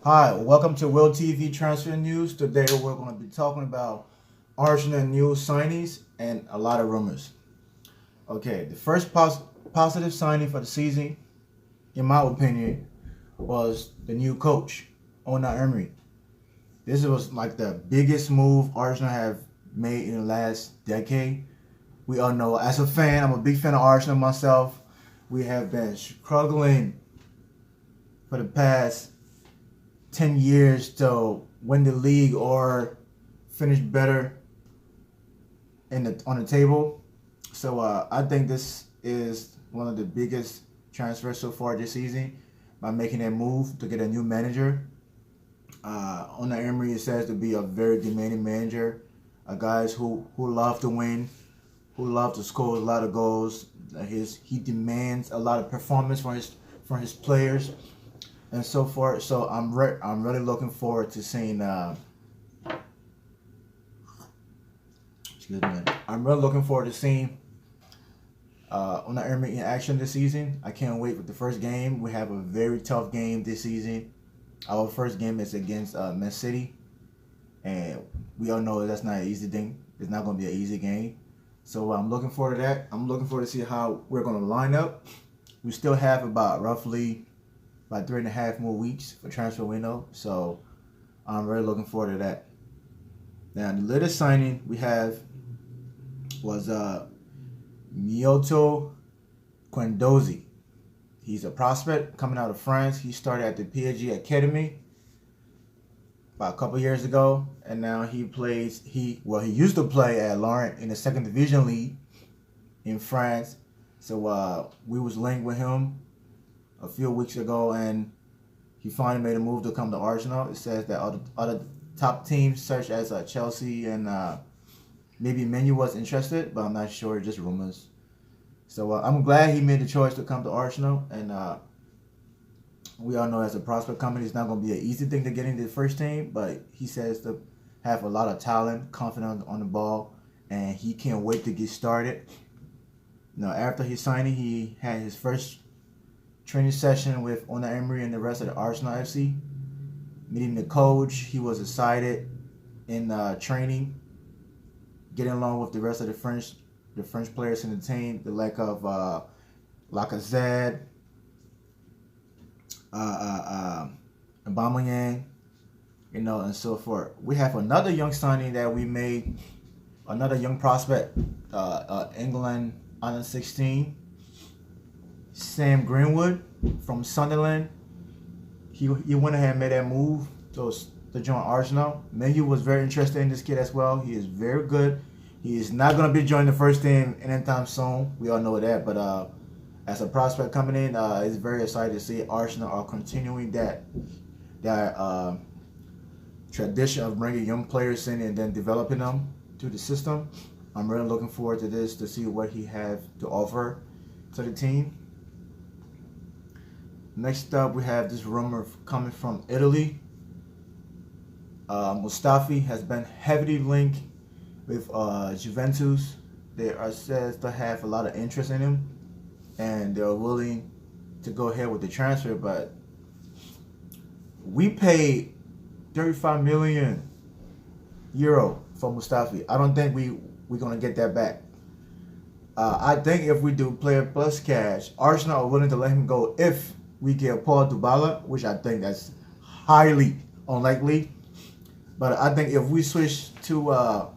Hi, welcome to Will TV Transfer News. Today we're going to be talking about Arsenal new signings and a lot of rumors. Okay, the first positive signing for the season, in my opinion, was the new coach, Unai Emery. This was like the biggest move Arsenal have made in the last decade. We all know, as a fan, I'm a big fan of Arsenal myself. We have been struggling for the past 10 years to win the league or finish better on the table. So I think this is one of the biggest transfers so far this season by making that move to get a new manager. Unai Emery is said to be a very demanding manager, a guys who love to win, who love to score a lot of goals. He demands a lot of performance from his players and so forth. So I'm really looking forward to seeing. Excuse me. I'm really looking forward to seeing Unai Emery in action this season. I can't wait for the first game. We have a very tough game this season. Our first game is against Man City, and we all know that's not an easy thing. It's not going to be an easy game. So I'm looking forward to that. I'm looking forward to see how we're going to line up. We still have roughly 3.5 more weeks for transfer window. So I'm really looking forward to that. Now, the latest signing we have was Mioto Guendouzi. He's a prospect coming out of France. He started at the PSG Academy about a couple years ago, and now he used to play at Lorient in the second division league in France. So we was linked with him a few weeks ago, and he finally made a move to come to Arsenal. It says that other top teams such as Chelsea and maybe Man U was interested, but I'm not sure, just rumors. So I'm glad he made the choice to come to Arsenal, and we all know as a prospect coming, it's not going to be an easy thing to get into the first team, but he says to have a lot of talent, confidence on the ball, and he can't wait to get started. Now, after his signing, he had his first training session with Unai Emery and the rest of the Arsenal FC. Meeting the coach, he was excited in training, getting along with the rest of the French players in the team, the like of Lacazette, Aubameyang, and so forth. We have another young signing that we made, another young prospect, England under 16, Sam Greenwood from Sunderland. He went ahead and made that move to join Arsenal. Man U was very interested in this kid as well. He is very good. He is not going to be joining the first team anytime soon. We all know that. But as a prospect coming in, it's very exciting to see Arsenal are continuing that tradition of bringing young players in and then developing them to the system. I'm really looking forward to this to see what he has to offer to the team. Next up, we have this rumor coming from Italy. Mustafi has been heavily linked with Juventus. They are said to have a lot of interest in him, and they're willing to go ahead with the transfer. But we paid 35 million euro for Mustafi. I don't think we're gonna get that back. I think if we do player plus cash, Arsenal are willing to let him go if we get Paul Dybala, which I think that's highly unlikely. But I think if we switch to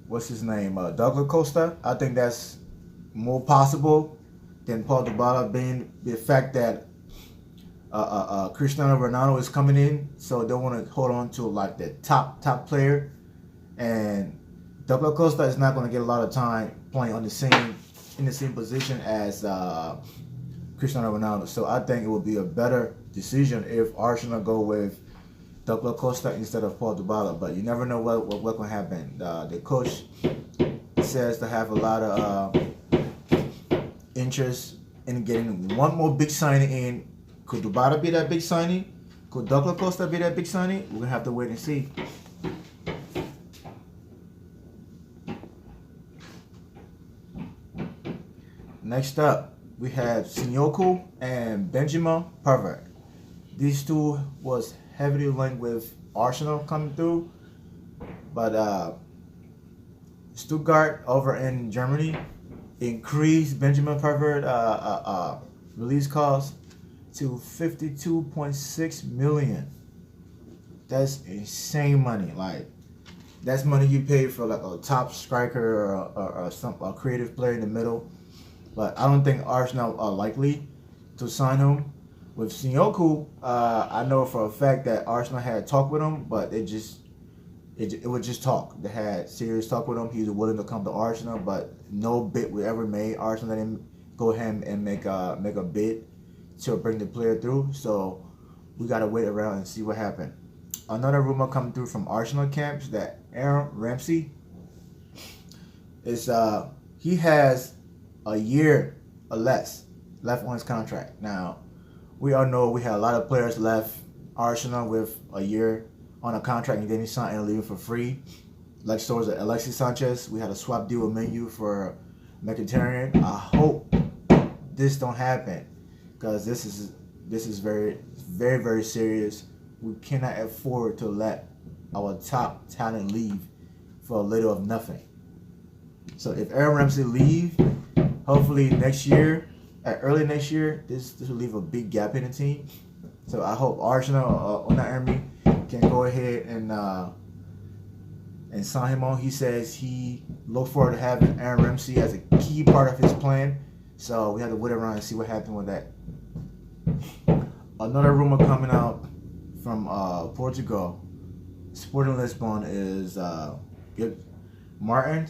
what's his name, Douglas Costa, I think that's more possible than Paul Dybala, being the fact that Cristiano Ronaldo is coming in, so they want to hold on to like the top player, and Douglas Costa is not going to get a lot of time playing in the same position as Cristiano Ronaldo. So I think it would be a better decision if Arsenal go with Douglas Costa instead of Paul Dybala. But you never know what can happen. The coach says to have a lot of interest in getting one more big signing in. Could Dybala be that big signing? Could Douglas Costa be that big signing? We're gonna have to wait and see. Next up, we have Sinyoku and Benjamin Pavard. These two was heavily linked with Arsenal coming through, but Stuttgart over in Germany increased Benjamin Pavard release cost to 52.6 million. That's insane money. Like, that's money you pay for like a top striker or a creative player in the middle. But I don't think Arsenal are likely to sign him. With Sinyoku, I know for a fact that Arsenal had talked with him, but it was just talk. They had serious talk with him. He was willing to come to Arsenal, but no bid was ever made. Arsenal let him go ahead and make a bid to bring the player through. So we gotta wait around and see what happened. Another rumor coming through from Arsenal camps that Aaron Ramsey is he has a year or less left on his contract. Now, we all know we had a lot of players left Arsenal with a year on a contract and then he signed and leaving for free. Like stores of Alexis Sanchez. We had a swap deal with Menu for Mkhitaryan. I hope this don't happen because this is very, very, very serious. We cannot afford to let our top talent leave for a little of nothing. So if Aaron Ramsey leave, hopefully next year, early next year, this will leave a big gap in the team. So I hope Arsenal, Unai Emery, can go ahead and sign him on. He says he looks forward to having Aaron Ramsey as a key part of his plan. So we have to wait around and see what happens with that. Another rumor coming out from Portugal, Sporting Lisbon, is Martin.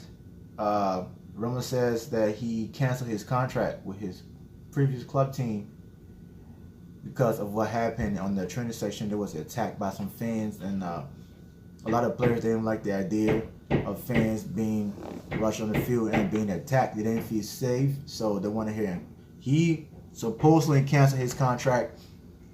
Rumor says that he canceled his contract with his previous club team because of what happened on the training section. There was attacked by some fans, and a lot of players didn't like the idea of fans being rushed on the field and being attacked. They didn't feel safe, so they want to hear him. He supposedly canceled his contract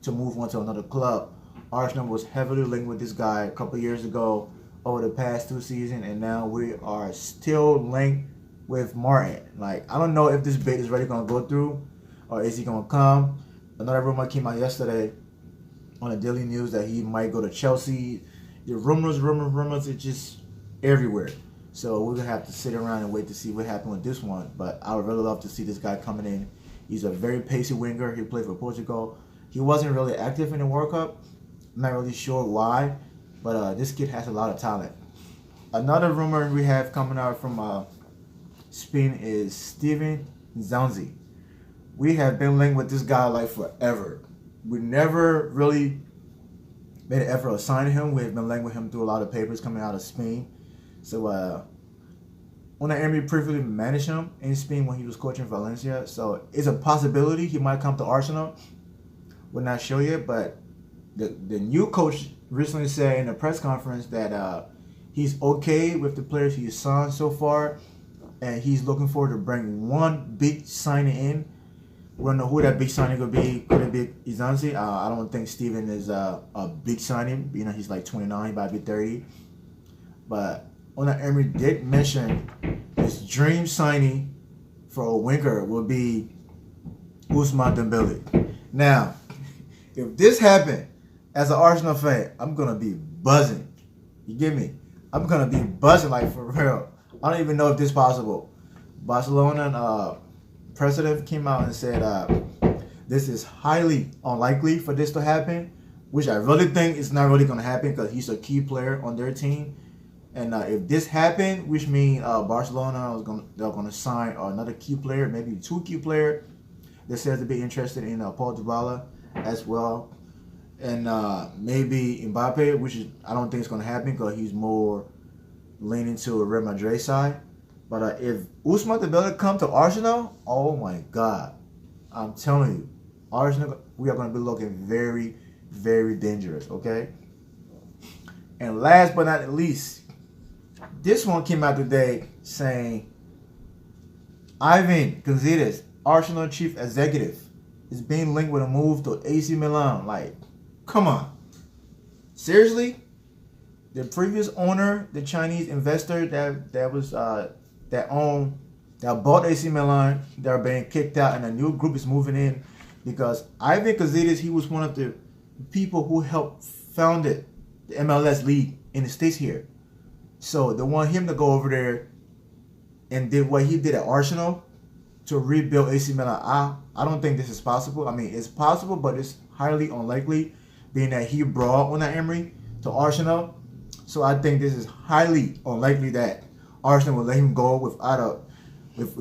to move on to another club. Arsenal was heavily linked with this guy a couple years ago over the past 2 seasons, and now we are still linked with Martin. Like, I don't know if this bid is really going to go through or is he going to come. Another rumor came out yesterday on the Daily News that he might go to Chelsea. The rumors are just everywhere. So we're going to have to sit around and wait to see what happens with this one. But I would really love to see this guy coming in. He's a very pacey winger. He played for Portugal. He wasn't really active in the World Cup. I'm not really sure why, but this kid has a lot of talent. Another rumor we have coming out from Spain is Steven Zanzi. We have been linked with this guy like forever. We never really made an effort to sign him. We have been linked with him through a lot of papers coming out of Spain. So Unai Emery briefly managed him in Spain when he was coaching Valencia. So it's a possibility he might come to Arsenal. We're not sure yet, but the new coach recently said in a press conference that he's okay with the players he's signed so far, and he's looking forward to bring one big signing in. We don't know who that big signing could be. Could it be Izanzi? I don't think Steven is a big signing. You know, he's like 29, he might be 30. But Unai Emery did mention his dream signing for a winger will be Ousmane Dembele. Now, if this happened, as an Arsenal fan, I'm going to be buzzing. You get me? I'm going to be buzzing like for real. I don't even know if this is possible. Barcelona president came out and said this is highly unlikely for this to happen, which I really think is not really going to happen because he's a key player on their team. And if this happened, which means Barcelona they're going to sign another key player, maybe 2 key players. They said to be interested in Paul Dybala as well. And maybe Mbappe, which I don't think is going to happen because he's more leaning to a Real Madrid side. But if Ousmane Dembele come to Arsenal, oh my God. I'm telling you, Arsenal, we are going to be looking very, very dangerous, okay? And last but not least, this one came out today saying Ivan Gazidis, Arsenal chief executive, is being linked with a move to AC Milan. Like, come on. Seriously? The previous owner, the Chinese investor that bought AC Milan, they're being kicked out, and a new group is moving in because Ivan Gazidis, he was one of the people who helped founded the MLS league in the States here. So they want him to go over there and did what he did at Arsenal to rebuild AC Milan. I don't think this is possible. I mean, it's possible, but it's highly unlikely, being that he brought Unai Emery to Arsenal. So I think this is highly unlikely that Arsenal will let him go with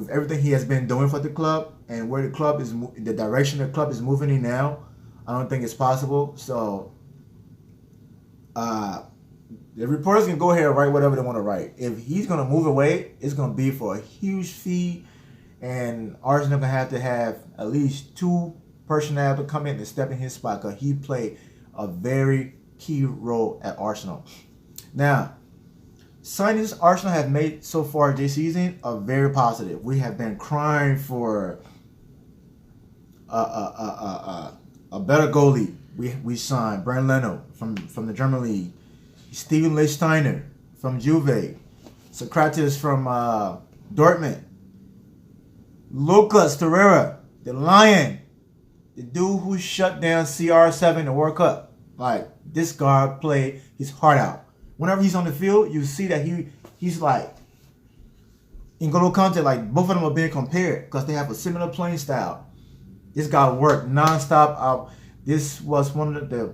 everything he has been doing for the club and where the club is, the direction the club is moving in now. I don't think it's possible. So the reporters can go ahead and write whatever they want to write. If he's going to move away, it's going to be for a huge fee, and Arsenal going to have at least 2 personnel to come in and step in his spot, because he played a very key role at Arsenal. Now, signings Arsenal have made so far this season are very positive. We have been crying for a better goalie. We signed Bernd Leno from the German league, Steven Lichtsteiner from Juve, Socrates from Dortmund, Lucas Torreira, the Lion, the dude who shut down CR7 in the World Cup. Like, this guy played his heart out. Whenever he's on the field, you see that he's like N'Golo Kante. Like, both of them are being compared because they have a similar playing style. This guy worked nonstop out. This was one of the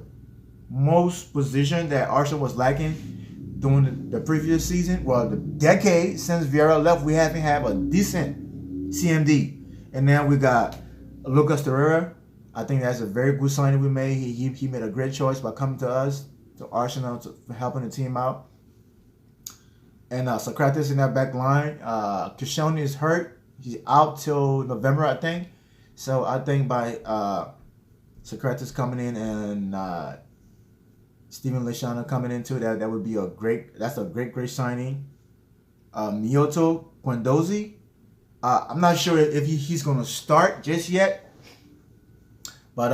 most position that Arsenal was lacking during the previous season. Well, the decade since Vieira left, we haven't had a decent CMD. And now we got Lucas Torreira. I think that's a very good signing we made. He made a great choice by coming to us, to Arsenal, for helping the team out. And Socrates in that back line. Koscielny is hurt. He's out till November, I think. So I think by Socrates coming in and Steven Lichtsteiner coming into that would be a great signing. Miyoto Guendouzi. I'm not sure if he's going to start just yet. But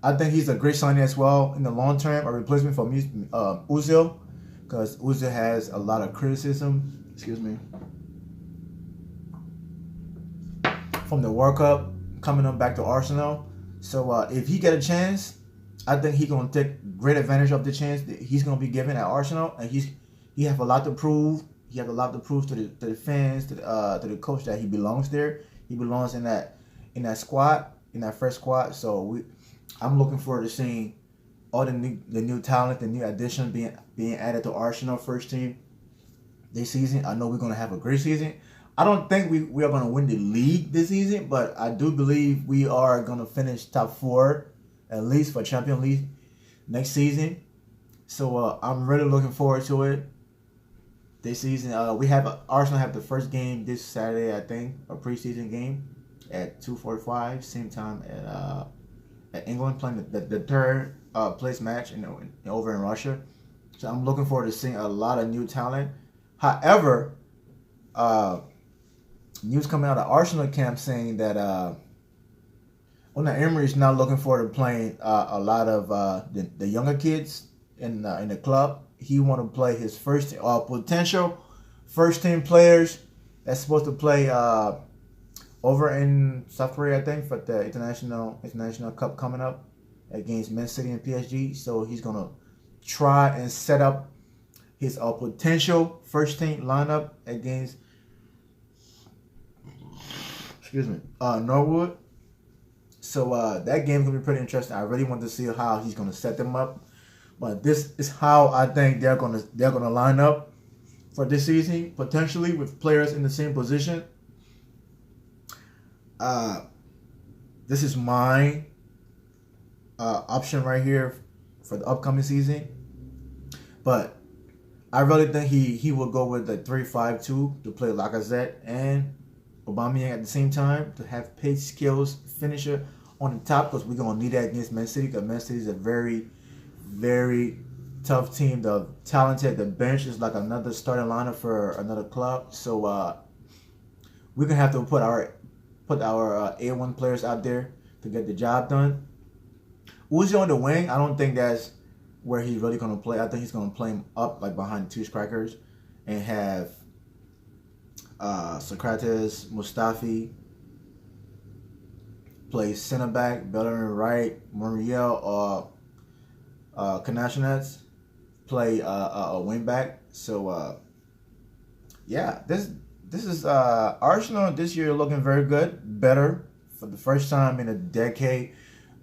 I think he's a great signing as well in the long term, a replacement for Ozil, because Ozil has a lot of criticism, from the World Cup coming up back to Arsenal. So if he get a chance, I think he's going to take great advantage of the chance that he's going to be given at Arsenal, and he have a lot to prove. He has a lot to prove to the fans, to the coach, that he belongs there. He belongs in that squad. In that first squad. So I'm looking forward to seeing all the new talent, the new addition being added to Arsenal first team this season. I know we're going to have a great season. I don't think we are going to win the league this season, but I do believe we are going to finish top 4 at least for Champions League next season. So I'm really looking forward to it this season. Arsenal have the first game this Saturday, I think, a preseason game at 2:45, same time at England, playing the third place match over in Russia. So I'm looking forward to seeing a lot of new talent. However, news coming out of Arsenal camp saying that Unai Emery is now looking forward to playing a lot of the younger kids in the club. He want to play his potential first team players that's supposed to play over in South Korea, I think, for the international cup coming up against Man City and PSG. So he's gonna try and set up his potential first team lineup against Norwood. So that game's gonna be pretty interesting. I really want to see how he's gonna set them up. But this is how I think they're gonna line up for this season, potentially with players in the same position. This is my option right here for the upcoming season, but I really think he will go with the 3-5-2 to play Lacazette and Aubameyang at the same time, to have pace, skills, finisher on the top, because we're gonna need that against Man City, because Man City is a very, very tough team. The talented, the bench is like another starting lineup for another club. So we're gonna have to put our A1 players out there to get the job done. Uzi on the wing, I don't think that's where he's really going to play. I think he's going to play him up like behind the 2 strikers and have Socrates, Mustafi play center back, Bellerin right, Muriel Canashionets play a wing back. So yeah, this is Arsenal this year looking very good, better for the first time in a decade.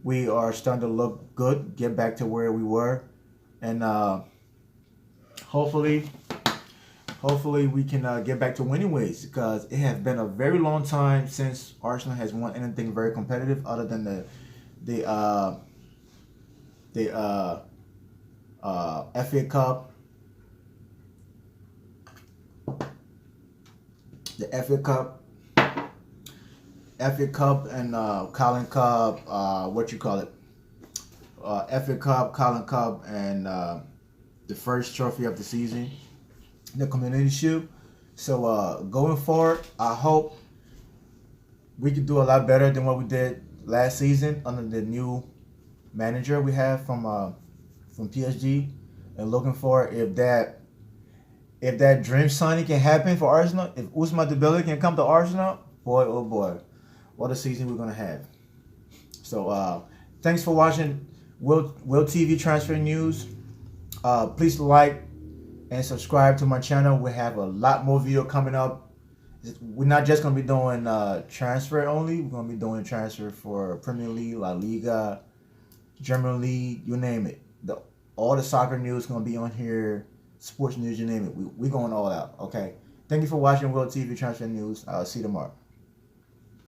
We are starting to look good, get back to where we were, and hopefully we can get back to winning ways, because it has been a very long time since Arsenal has won anything very competitive other than the FA Cup, the FA Cup, and Colin Cup. What you call it? FA Cup, Colin Cup, and the first trophy of the season, the Community Shield. So going forward, I hope we could do a lot better than what we did last season under the new manager we have from PSG. And looking forward, if that dream signing can happen for Arsenal, if Ousmane Dembele can come to Arsenal, boy oh boy, what a season we're gonna have. So thanks for watching Will TV Transfer News. Please like and subscribe to my channel. We have a lot more video coming up. We're not just gonna be doing transfer only. We're gonna be doing transfer for Premier League, La Liga, German League, you name it. All the soccer news gonna be on here. Sports news, you name it. We going all out. Okay. Thank you for watching Will TV Transfer News. I'll see you tomorrow.